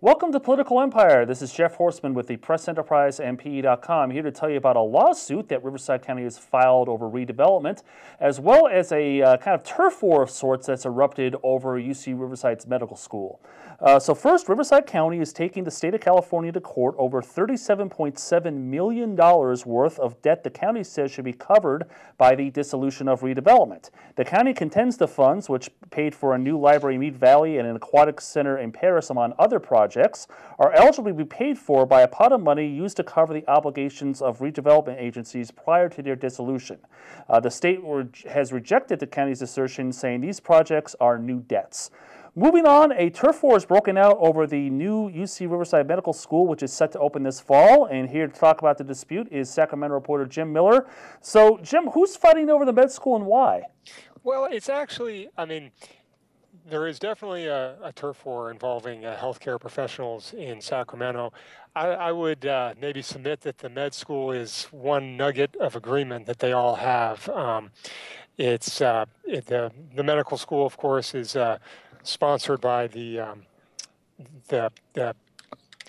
Welcome to Political Empire. This is Jeff Horstman with the Press Enterprise and PE.com, here to tell you about a lawsuit that Riverside County has filed over redevelopment, as well as a kind of turf war of sorts that's erupted over UC Riverside's medical school. So first, Riverside County is taking the state of California to court over $37.7 million worth of debt the county says should be covered by the dissolution of redevelopment. The county contends the funds, which paid for a new library in Mead Valley and an aquatic center in Paris, among other projects, are eligible to be paid for by a pot of money used to cover the obligations of redevelopment agencies prior to their dissolution. The state has rejected the county's assertion, saying these projects are new debts. Moving on, a turf war has broken out over the new UC Riverside Medical School, which is set to open this fall. And here to talk about the dispute is Sacramento reporter Jim Miller. So, Jim, who's fighting over the med school and why? Well, it's actually, there is definitely a turf war involving healthcare professionals in Sacramento. I would maybe submit that the med school is one nugget of agreement that they all have. The medical school, of course, is sponsored by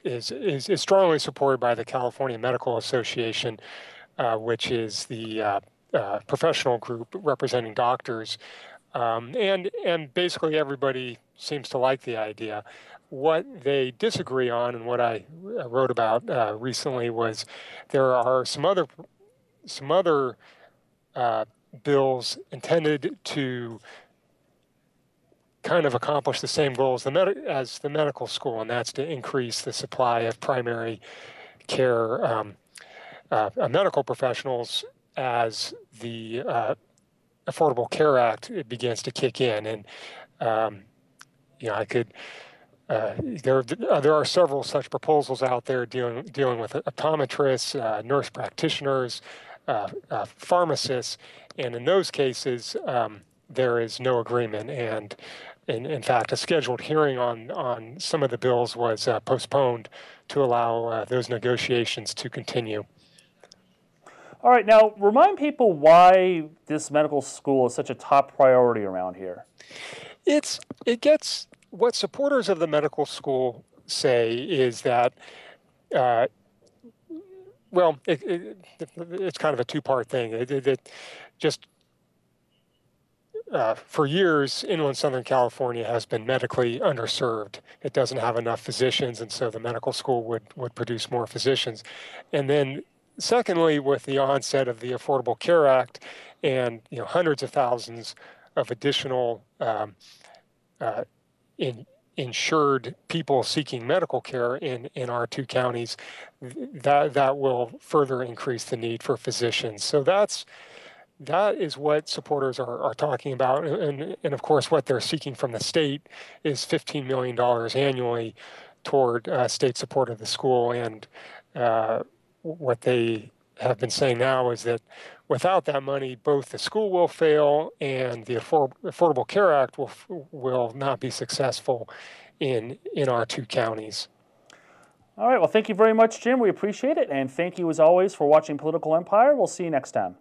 is strongly supported by the California Medical Association, which is the professional group representing doctors. And basically everybody seems to like the idea. What they disagree on, and what I wrote about recently, was there are some other bills intended to kind of accomplish the same goal as the medical school, and that's to increase the supply of primary care medical professionals as the Affordable Care Act begins to kick in. And there are several such proposals out there dealing with optometrists, nurse practitioners, pharmacists, and in those cases there is no agreement. And in fact, a scheduled hearing on some of the bills was postponed to allow those negotiations to continue. All right, now remind people why this medical school is such a top priority around here. It gets what supporters of the medical school say is that, it's kind of a two-part thing. For years, inland Southern California has been medically underserved. It doesn't have enough physicians, and so the medical school would produce more physicians. And then secondly, with the onset of the Affordable Care Act and hundreds of thousands of additional insured people seeking medical care in our two counties, that will further increase the need for physicians. So that is what supporters are talking about. And of course, what they're seeking from the state is $15 million annually toward state support of the school. And what they have been saying now is that without that money, both the school will fail and the Affordable Care Act will not be successful in our two counties. All right, well, thank you very much, Jim. We appreciate it. And thank you, as always, for watching Political Empire. We'll see you next time.